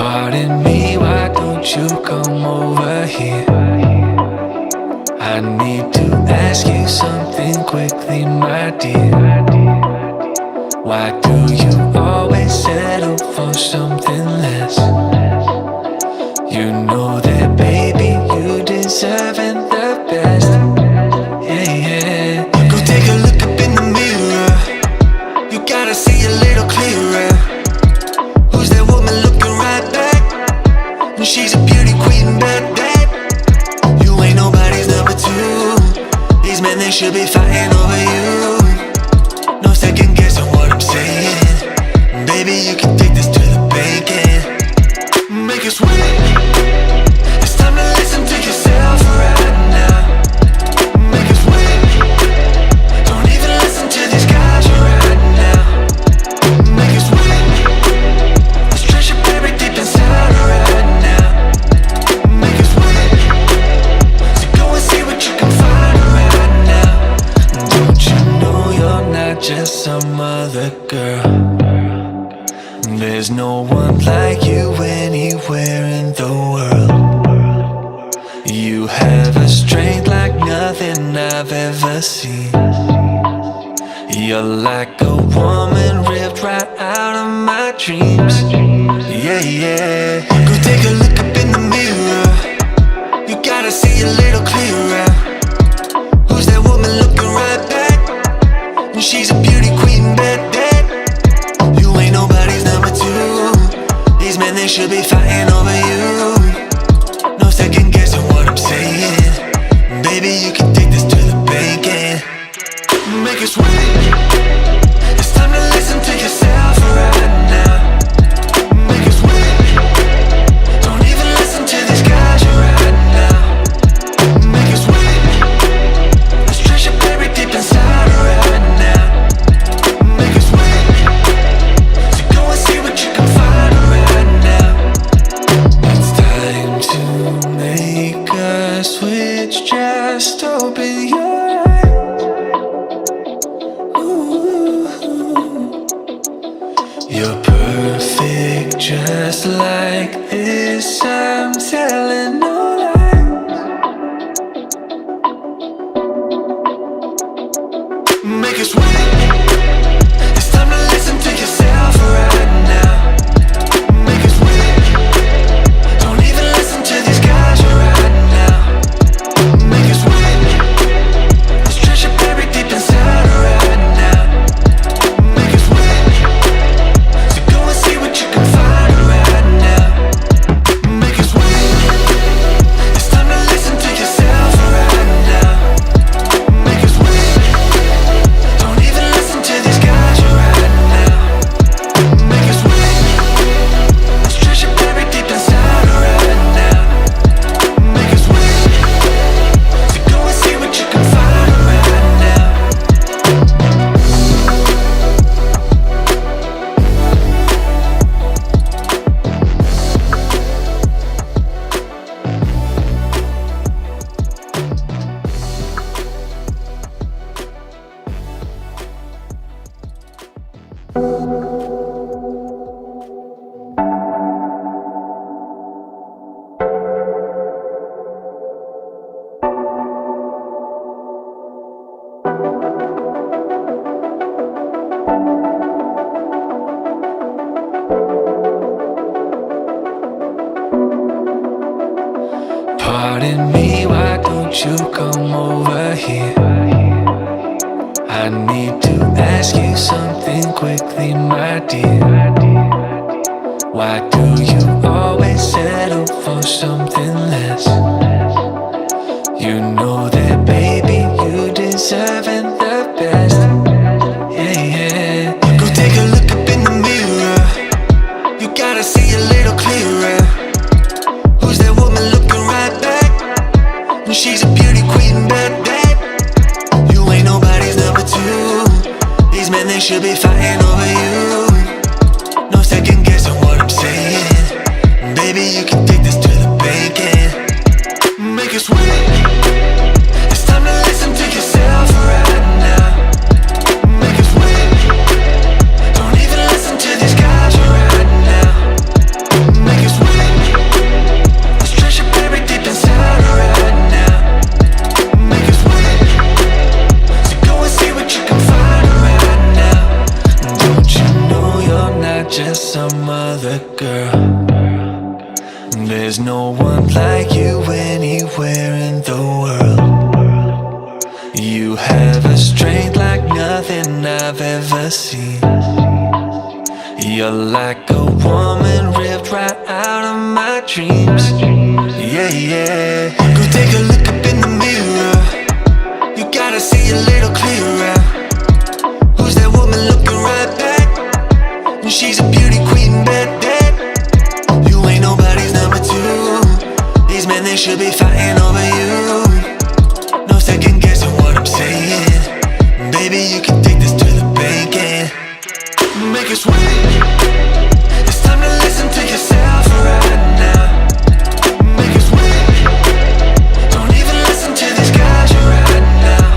Pardon me, why don't you come over here? I need to ask you something quickly, my dear. Why do you always settle for something less? You know that, baby, you deserving the best. Yeah, yeah. Go take a look up in the mirror. You gotta see a little clearer. Who's that woman looking right back? And she's a beauty queen, bad. You ain't nobody's number two. These men, they should be fighting over you. No second guessing what I'm saying. Baby, you can take this to the bank and make it sweet. It's time to listen to yourself right now. Make it sweet. Don't even listen to these guys right now. Make it sweet. This treasure buried deep inside right now. Make it sweet. So go and see what you can find right now. Don't you know you're not just some other girl? There's no one like you anywhere in the world. You have a strength like nothing I've ever seen. You're like a woman ripped right out of my dreams. Yeah, yeah. Go take a look up in the mirror. You gotta see a little clearer. Who's that woman looking right back? And she's a beauty queen, bad. You ain't nobody's number two. These men, they should be fighting over you. No second guessing what I'm saying. Baby, you can take this to the bank and make it sweet. It's time to listen to yourself right now. Make it sweet. Don't even listen to these guys right now. Make it sweet. This treasure buried deep inside right now. Make it sweet. So go and see what you can find right now. It's time to make a switch. Just open your eyes. Ooh. You're perfect just like this. I'm telling no lies. Make it sweet. It's time to listen to yourself right now. Make it sweet. Don't even listen to these guys right now. Make it sweet. This treasure buried deep inside right now. Make it sweet. So go and see what you can find right now. Make it sweet. It's time to listen to yourself right now. Make it sweet. Don't even listen to these guys right now. Make it sweet. This treasure buried deep inside right now. Make it sweet. So go and see what you can find right now. Pardon me, why don't you come over here? I need to ask you something quickly, my dear. Why do you always settle for something less? You know that, baby, you deserving the best. Yeah, yeah. Go take a look up in the mirror. You gotta see a little clearer. Who's that woman looking right back? And she's a beauty queen, bad. You ain't nobody's number two. These men, they should be fighting over you. No second guessing what I'm saying. Baby, you can take this to the bank and make it sweet. It's time to listen to yourself right now. Make it sweet. Don't even listen to these guys right now. Make it sweet. girl. There's no one like you anywhere in the world. You have a strength like nothing I've ever seen. You're like a woman ripped right out of my dreams. Yeah, yeah. Go take a look up in the mirror. You gotta see a little clearer. Who's that woman looking right back? And she's a beauty queen, bad. You ain't nobody's number two. These men, they should be fighting over you. No second guessing what I'm saying. Baby, you can take this to the bank and make it sweet. It's time to listen to yourself right now. Make it sweet. Don't even listen to these guys right now.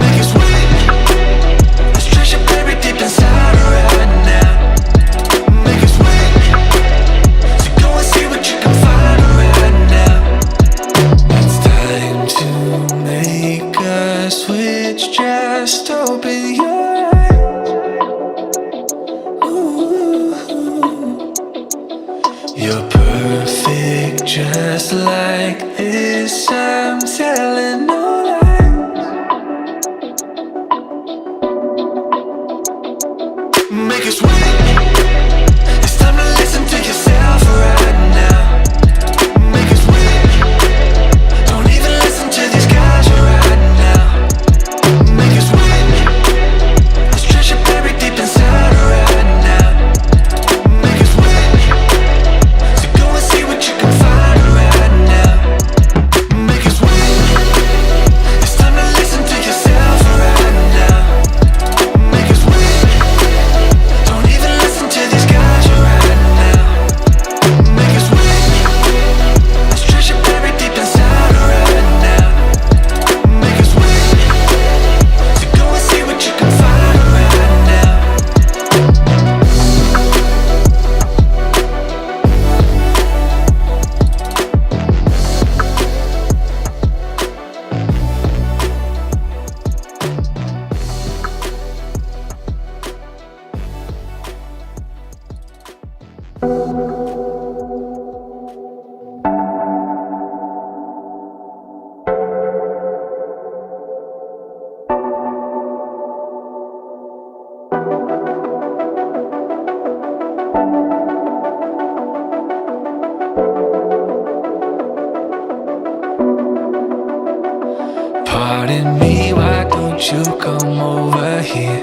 Make it sweet. Let's trash your baby deep inside right now. Make it sweet. So go and see what you can find right now. It's time to make a switch. Just open your eyes. You're perfect just like this. I'm telling no lies. Make it sweet. It's time to listen to yourself right now. Make it sweet. Don't even listen to these guys right now. Make it sweet. Let's trash your baby deep inside right now. Make it sweet. So go and see what you can find right now. Make it sweet. It's time to listen to yourself right now. Make it sweet. Don't even listen to these guys right now. Make it sweet. Let's trash your baby deep inside right now. Make it sweet. So go and see what you can find right now. Pardon me, why don't you come over here?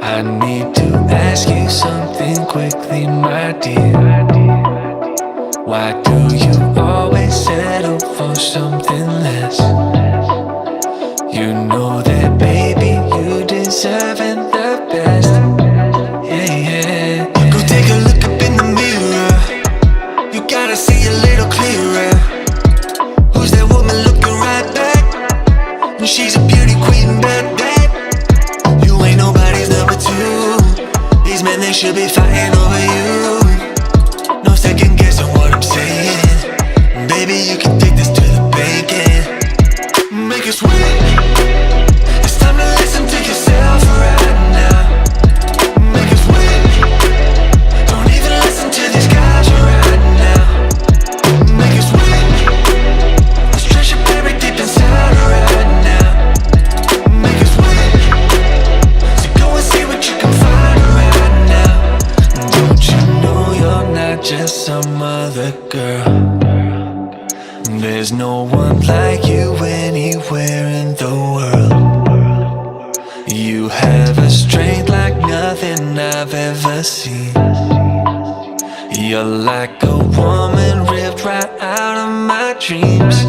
I need to ask you something quickly, my dear. Why do you always settle for something less? You know that, baby, you deserving the best. Yeah, yeah. Go take a look up in the mirror. You gotta see a little clearer. Who's that woman looking right back? And she's a beauty queen, bad. You ain't nobody's number two. These men, they should be fighting over you. No second guessing what I'm saying. Baby, you can take this to the bank and make it sweet. It's time to listen to yourself right now. Make it sweet. Don't even listen to these guys right now. Make it sweet. Let's trash your baby deep inside right now. Make it sweet. So go and see what you can find right now. Don't you know you're not just some other girl? There's no one like you anywhere in the world. You have a strength like nothing I've ever seen. You're like a woman ripped right out of my dreams.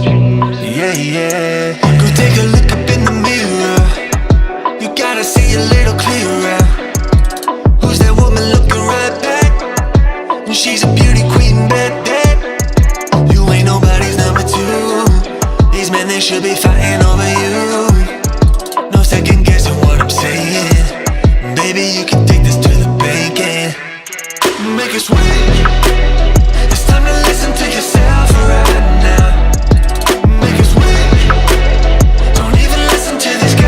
Yeah, yeah. Go take a look up in the mirror. You gotta see a little clearer. Who's that woman looking right back? And she's a beauty queen, bad. You ain't nobody's number two. These men, they should be fighting over you. No second guessing what I'm saying. Baby, you can take this to the bank and make it sweet. It's time to listen to yourself right now. Make it sweet. Don't even listen to these guys.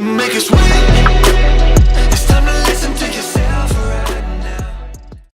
Make us wait.